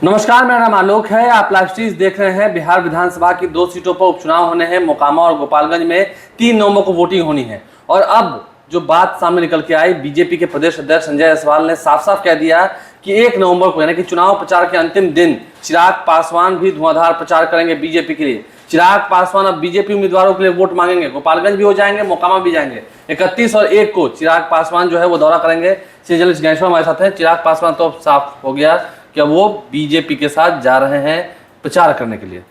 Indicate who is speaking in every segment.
Speaker 1: नमस्कार, मेरा नाम आलोक है। आप लाइव स्ट्रीम देख रहे हैं। बिहार विधानसभा की 2 सीटों पर उपचुनाव होने हैं। मोकामा और गोपालगंज में 3 नवंबर को वोटिंग होनी है। और अब जो बात सामने निकल के आई, बीजेपी के प्रदेश अध्यक्ष संजय जायसवाल ने साफ साफ कह दिया कि 1 नवंबर को यानी कि चुनाव प्रचार के अंतिम दिन चिराग पासवान भी धुआंधार प्रचार करेंगे बीजेपी के लिए। चिराग पासवान अब बीजेपी उम्मीदवारों के लिए वोट मांगेंगे। गोपालगंज भी हो जाएंगे, मोकामा भी जाएंगे। 31 और 1 को चिराग पासवान जो है वो दौरा करेंगे। जर्नलिस्ट गणेश्वर हमारे साथ हैं। चिराग पासवान तो साफ हो गया कि वो बीजेपी के साथ जा रहे हैं प्रचार करने के लिए।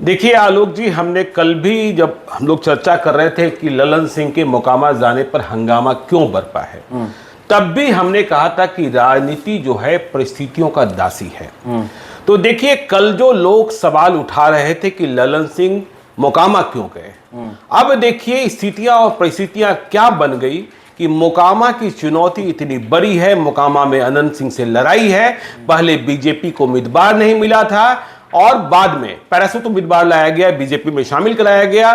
Speaker 2: देखिए आलोक जी, हमने कल भी जब हम लोग चर्चा कर रहे थे कि ललन सिंह के मोकामा जाने पर हंगामा क्यों बरपा है, तब भी हमने कहा था कि राजनीति जो है परिस्थितियों का दासी है। तो देखिए, कल जो लोग सवाल उठा रहे थे कि ललन सिंह मोकामा क्यों गए, अब देखिए स्थितियां और परिस्थितियां क्या बन गई कि मोकामा की चुनौती इतनी बड़ी है। मोकामा में अनंत सिंह से लड़ाई है। पहले बीजेपी को उम्मीदवार नहीं मिला था और बाद में पैराशूट उम्मीदवार लाया गया, बीजेपी में शामिल कराया गया।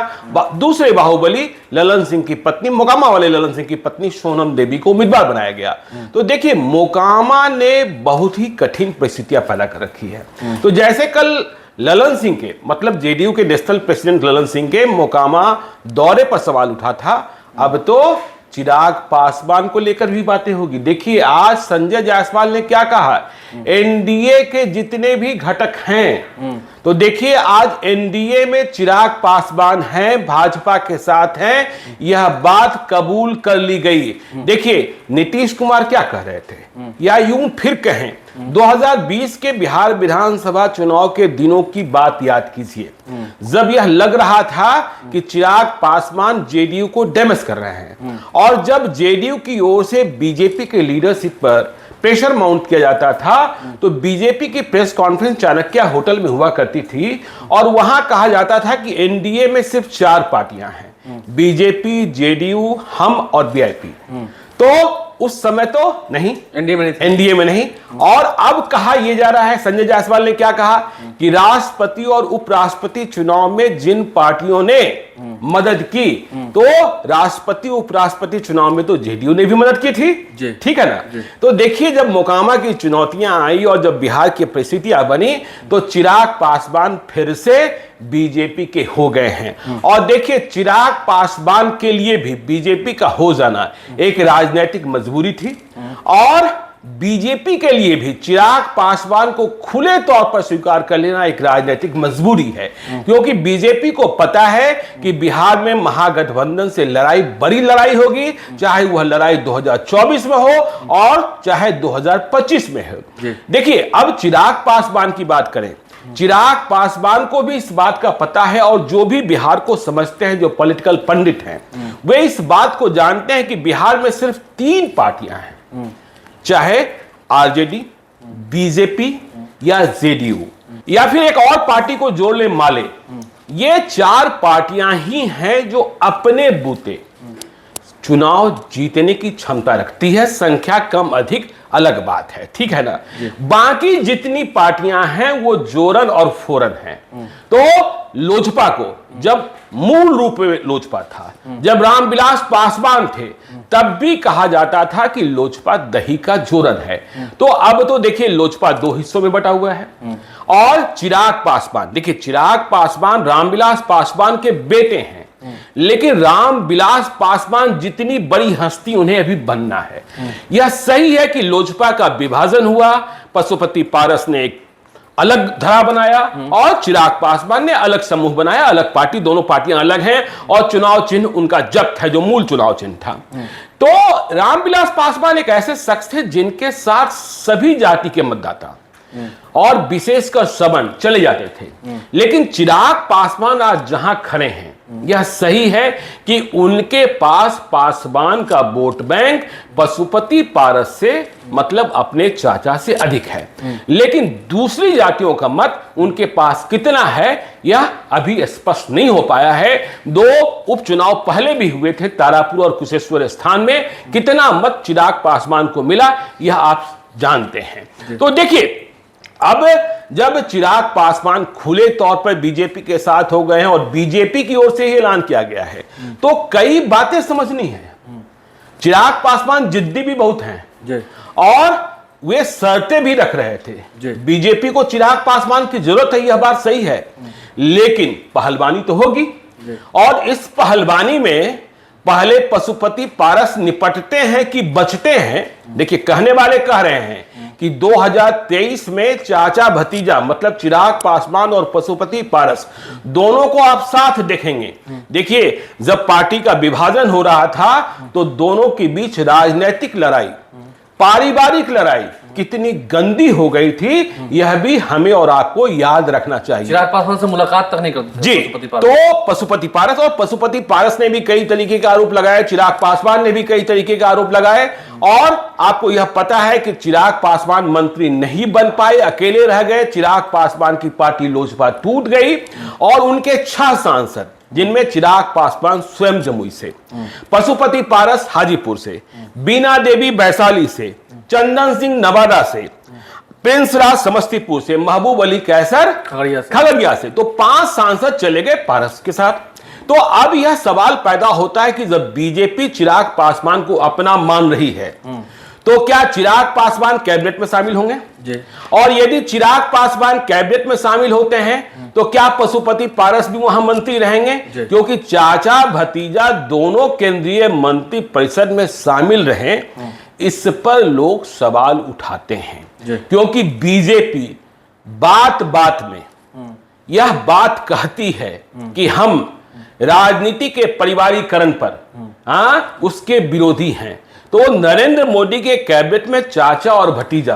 Speaker 2: दूसरे बाहुबली ललन सिंह की पत्नी, मोकामा वाले ललन सिंह की पत्नी सोनम देवी को उम्मीदवार बनाया गया। तो देखिए, मोकामा ने बहुत ही कठिन परिस्थितियां पैदा कर रखी है। तो जैसे कल ललन सिंह के मतलब जेडीयू के नेशनल प्रेसिडेंट ललन सिंह के मोकामा दौरे पर सवाल उठा था, अब तो चिराग पासवान को लेकर भी बातें होगी। देखिए, आज संजय जायसवाल ने क्या कहा, एनडीए के जितने भी घटक हैं, तो देखिए आज एनडीए में चिराग पासवान हैं, भाजपा के साथ हैं, यह बात कबूल कर ली गई। देखिए, नीतीश कुमार क्या कह रहे थे, या यूं फिर कहें 2020 के बिहार विधानसभा चुनाव के दिनों की बात याद कीजिए, जब यह लग रहा था कि चिराग पासवान जेडीयू को डैमेज कर रहे हैं और जब जेडीयू की ओर से बीजेपी के लीडरशिप पर प्रेशर माउंट किया जाता था, तो बीजेपी की प्रेस कॉन्फ्रेंस चाणक्य होटल में हुआ करती थी और वहां कहा जाता था कि एनडीए में सिर्फ 4 पार्टियां हैं, बीजेपी, जेडीयू, हम और वीआईपी। तो उस समय तो नहीं, एनडीए में नहीं। और अब कहा यह जा रहा है, संजय जायसवाल ने क्या कहा कि राष्ट्रपति और उपराष्ट्रपति चुनाव में जिन पार्टियों ने मदद की, तो राष्ट्रपति उपराष्ट्रपति चुनाव में तो जेडीयू ने भी मदद की थी, ठीक है ना। तो देखिए, जब मोकामा की चुनौतियां आई और जब बिहार की परिस्थितियां बनी, तो चिराग पासवान फिर से बीजेपी के हो गए हैं। और देखिए, चिराग पासवान के लिए भी बीजेपी का हो जाना एक राजनीतिक मजबूरी थी और बीजेपी के लिए भी चिराग पासवान को खुले तौर पर स्वीकार कर लेना एक राजनीतिक मजबूरी है, क्योंकि बीजेपी को पता है कि बिहार में महागठबंधन से लड़ाई, बड़ी लड़ाई होगी, चाहे वह लड़ाई 2024 में हो और चाहे 2025 में हो। देखिए, अब चिराग पासवान की बात करें, चिराग पासवान को भी इस बात का पता है और जो भी बिहार को समझते हैं, जो पॉलिटिकल पंडित हैं, वे इस बात को जानते हैं कि बिहार में सिर्फ 3 पार्टियां हैं, चाहे आरजेडी, बीजेपी या जेडीयू या फिर एक और पार्टी को जोड़ ले, माले। ये 4 पार्टियां ही हैं जो अपने बूते चुनाव जीतने की क्षमता रखती है। संख्या कम अधिक अलग बात है, ठीक है ना। बाकी जितनी पार्टियां हैं वो जोरन और फोरन हैं। तो लोजपा को, जब मूल रूप में लोजपा था, जब रामविलास पासवान थे, तब भी कहा जाता था कि लोजपा दही का जोरन है। तो अब तो देखिए, लोजपा 2 हिस्सों में बटा हुआ है और चिराग पासवान, देखिए चिराग पासवान रामविलास पासवान के बेटे हैं, लेकिन रामविलास पासवान जितनी बड़ी हस्ती उन्हें अभी बनना है। यह सही है कि लोजपा का विभाजन हुआ, पशुपति पारस ने एक अलग धरा बनाया और चिराग पासवान ने अलग समूह बनाया, अलग पार्टी, दोनों पार्टियां अलग हैं और चुनाव चिन्ह उनका जब्त है, जो मूल चुनाव चिन्ह था। तो रामविलास पासवान एक ऐसे शख्स थे जिनके साथ सभी जाति के मतदाता और विशेषकर सवर्ण चले जाते थे। लेकिन चिराग पासवान आज जहां खड़े हैं, यह सही है कि उनके पास पासवान का वोट बैंक पशुपति पारस से, मतलब अपने चाचा से अधिक है। लेकिन दूसरी जातियों का मत उनके पास कितना है, यह अभी स्पष्ट नहीं हो पाया है। 2 उपचुनाव पहले भी हुए थे, तारापुर और कुशेश्वर स्थान में कितना मत चिराग पासवान को मिला, यह आप जानते हैं। तो देखिए, अब जब चिराग पासवान खुले तौर पर बीजेपी के साथ हो गए हैं और बीजेपी की ओर से ही ऐलान किया गया है, तो कई बातें समझनी है। चिराग पासवान जिद्दी भी बहुत हैं और वे शर्तें भी रख रहे
Speaker 1: जी।
Speaker 2: थे। बीजेपी को चिराग पासवान की जरूरत है, यह बात सही है, लेकिन पहलवानी तो होगी। और इस पहलवानी में पहले पशुपति पारस निपटते हैं कि बचते हैं। देखिए, कहने वाले कह रहे हैं कि 2023 में चाचा भतीजा मतलब चिराग पासवान और पशुपति पारस दोनों को आप साथ देखेंगे। देखिए, जब पार्टी का विभाजन हो रहा था तो दोनों के बीच राजनीतिक लड़ाई, पारिवारिक लड़ाई कितनी गंदी हो गई थी, यह भी हमें और आपको याद रखना चाहिए।
Speaker 1: चिराग पासवान से मुलाकात तक नहीं करते थे
Speaker 2: जी।
Speaker 1: पशुपति पारस।
Speaker 2: तो पशुपति पारस, और पशुपति पारस ने भी कई तरीके का आरोप लगाए, चिराग पासवान ने भी कई तरीके का आरोप लगाए। और आपको यह पता है कि चिराग पासवान मंत्री नहीं बन पाए, अकेले रह गए। चिराग पासवान की पार्टी लोजपा टूट गई और उनके 6 सांसद, जिनमें चिराग पासवान स्वयं जमुई से, पशुपति पारस हाजीपुर से, बीना देवी वैशाली से, चंदन सिंह नवादा से, प्रिंस राज समस्तीपुर से, महबूब अली कैसर खगड़िया से, तो 5 सांसद चले गए पारस के साथ। तो अब यह सवाल पैदा होता है कि जब बीजेपी चिराग पासवान को अपना मान रही है तो क्या चिराग पासवान कैबिनेट में शामिल होंगे
Speaker 1: जी।
Speaker 2: और यदि चिराग पासवान कैबिनेट में शामिल होते हैं तो क्या पशुपति पारस भी वहां मंत्री रहेंगे? क्योंकि चाचा भतीजा दोनों केंद्रीय मंत्री परिषद में शामिल रहे, इस पर लोग सवाल उठाते हैं। क्योंकि बीजेपी बात बात में यह बात कहती है कि हम राजनीति के परिवारीकरण पर उसके विरोधी हैं। तो नरेंद्र मोदी के कैबिनेट में चाचा और भतीजा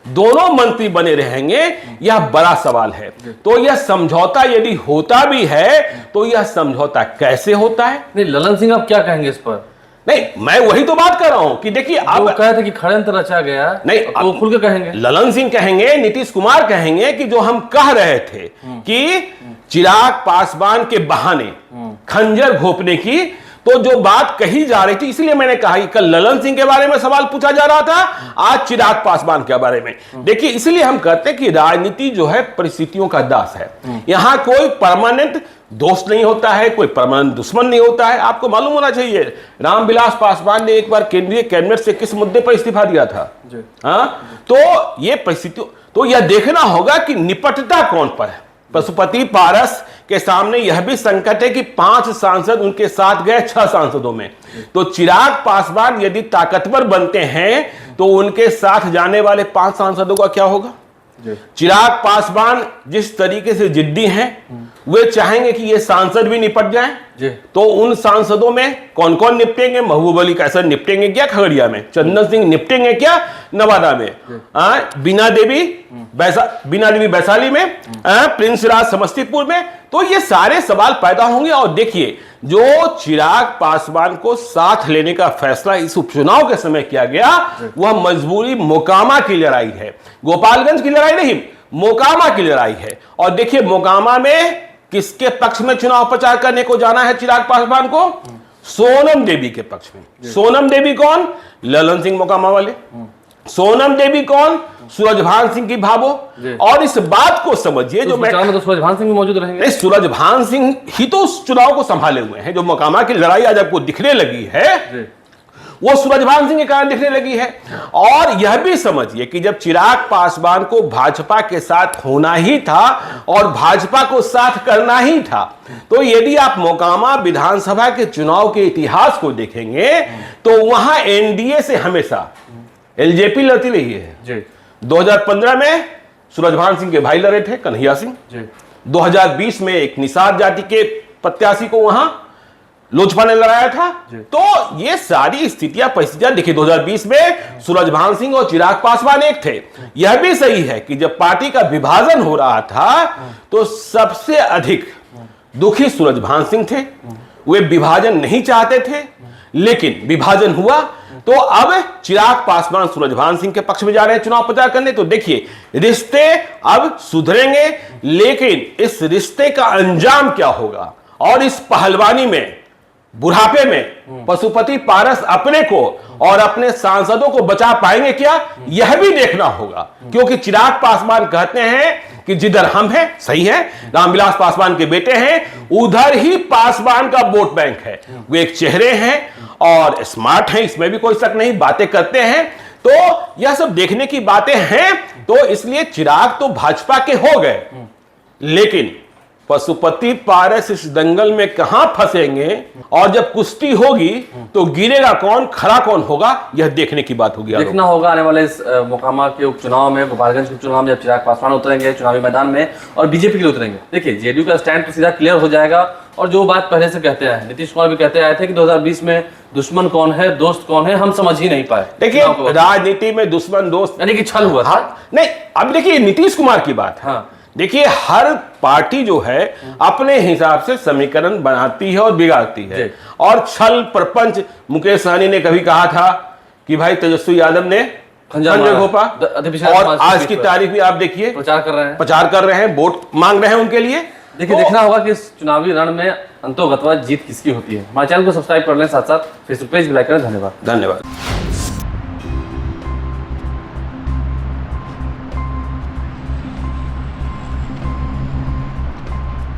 Speaker 2: दोनों मंत्री बने रहेंगे, यह बड़ा सवाल है। तो यह समझौता यदि होता भी है तो यह समझौता कैसे होता है?
Speaker 1: नहीं, ललन सिंह आप क्या कहेंगे इस पर?
Speaker 2: नहीं, मैं वही तो बात कर रहा हूं कि देखिए, आप
Speaker 1: कहे थे कि षड्यंत्र रचा गया,
Speaker 2: नहीं
Speaker 1: तो खुल के कहेंगे।
Speaker 2: ललन सिंह कहेंगे, नीतीश कुमार कहेंगे कि जो हम कह रहे थे कि चिराग पासवान के बहाने खंजर घोंपने की तो जो बात कही जा रही थी, इसलिए मैंने कहा कि कल ललन सिंह के बारे में सवाल पूछा जा रहा था, आज चिराग पासवान के बारे में। देखिए, इसलिए हम कहते हैं कि राजनीति जो है परिस्थितियों का दास है। यहां कोई परमानेंट दोस्त नहीं होता है, कोई परमानेंट दुश्मन नहीं होता है। आपको मालूम होना चाहिए, रामविलास पासवान ने एक बार केंद्रीय कैबिनेट से किस मुद्दे पर इस्तीफा दिया था। तो ये परिस्थिति, तो यह देखना होगा कि निपटता कौन पर है। पशुपति पारस के सामने यह भी संकट है कि 5 सांसद उनके साथ गए 6 सांसदों में। तो चिराग पासवान यदि ताकतवर बनते हैं तो उनके साथ जाने वाले 5 सांसदों का क्या होगा? चिराग पासवान जिस तरीके से जिद्दी हैं, वे चाहेंगे कि ये सांसद भी निपट जाएं। तो उन सांसदों में कौन कौन निपटेंगे? महबूब अली कैसर निपटेंगे क्या खगड़िया में? चंदन सिंह निपटेंगे क्या नवादा में? बीना देवी वैशाली में, प्रिंस राज समस्तीपुर में। तो ये सारे सवाल पैदा होंगे। और देखिए, जो चिराग पासवान को साथ लेने का फैसला इस उपचुनाव के समय किया गया, वह मजबूरी मोकामा की लड़ाई है, गोपालगंज की लड़ाई नहीं, मोकामा की लड़ाई है। और देखिए, मोकामा में किसके पक्ष में चुनाव प्रचार करने को जाना है चिराग पासवान को? सोनम देवी के पक्ष में। सोनम देवी कौन? ललन सिंह मोकामा वाले। सोनम देवी कौन? सूरजभान सिंह की भाभो। और इस बात को समझिए, जो मैं
Speaker 1: तो सूरजभान सिंह भी मौजूद रहेंगे।
Speaker 2: सूरजभान सिंह ही तो उस चुनाव को संभाले हुए हैं। जो मोकामा की लड़ाई आज आपको दिखने लगी है, वो सूरजभान सिंह के कारण दिखने लगी है। और यह भी समझिए कि जब चिराग पासवान को भाजपा के साथ होना ही था और भाजपा को साथ करना ही था, तो यदि आप मोकामा विधानसभा के चुनाव के इतिहास को देखेंगे तो वहां एनडीए से हमेशा एलजेपी लड़ती रही है। 2015 में सूरजभान सिंह के भाई लड़े थे, कन्हैया सिंह। 2020 में एक निषाद जाति के प्रत्याशी को वहां लोजपा ने लड़ाया था। तो ये सारी स्थितियां परिस्थितियां देखिए, 2020 में सूरजभान सिंह और चिराग पासवान एक थे। यह भी सही है कि जब पार्टी का विभाजन हो रहा था तो सबसे अधिक दुखी सूरजभान सिंह थे। वे विभाजन नहीं चाहते थे, लेकिन विभाजन हुआ। तो अब चिराग पासवान सूरजभान सिंह के पक्ष में जा रहे हैं चुनाव प्रचार करने। तो देखिए, रिश्ते अब सुधरेंगे, लेकिन इस रिश्ते का अंजाम क्या होगा? और इस पहलवानी में, बुढ़ापे में पशुपति पारस अपने को और अपने सांसदों को बचा पाएंगे क्या, यह भी देखना होगा। क्योंकि चिराग पासवान कहते हैं कि जिधर हम हैं, सही है, रामविलास पासवान के बेटे हैं, उधर ही पासवान का वोट बैंक है। वे एक चेहरे हैं और स्मार्ट हैं, इसमें भी कोई शक नहीं, बातें करते हैं। तो यह सब देखने की बातें हैं। तो इसलिए चिराग तो भाजपा के हो गए, लेकिन पशुपति पारस इस दंगल में कहां फंसेंगे और जब कुश्ती होगी तो गिरेगा कौन, खड़ा कौन होगा, यह देखने की बात होगी।
Speaker 1: देखना होगा आने वाले इस मोकामा के उपचुनाव में, गोपालगंज के उपचुनाव में जब चिराग पासवान उतरेंगे चुनावी मैदान में और बीजेपी के लिए उतरेंगे। देखिए जेडीयू का स्टैंड तो सीधा क्लियर हो जाएगा। और जो बात पहले से कहते आए, नीतीश कुमार भी कहते आए थे कि 2020 में दुश्मन कौन है दोस्त कौन है हम समझ ही नहीं पाए।
Speaker 2: देखिए राजनीति में दुश्मन दोस्त
Speaker 1: यानी कि छल हुआ था।
Speaker 2: नहीं, अब देखिए नीतीश कुमार की बात है। देखिए हर पार्टी जो है अपने हिसाब से समीकरण बनाती है और बिगाड़ती है, और छल प्रपंच। मुकेश सहनी ने कभी कहा था कि भाई तेजस्वी यादव ने खंजर घोंपा, और आज की तारीख भी आप देखिए प्रचार कर रहे हैं, वोट मांग रहे हैं उनके लिए।
Speaker 1: देखिए देखना होगा कि इस चुनावी रण में अंतोगत्वा जीत किसकी होती है। हमारे चैनल को सब्सक्राइब कर लें, साथ साथ फेसबुक पेज भी लाइक करें। धन्यवाद।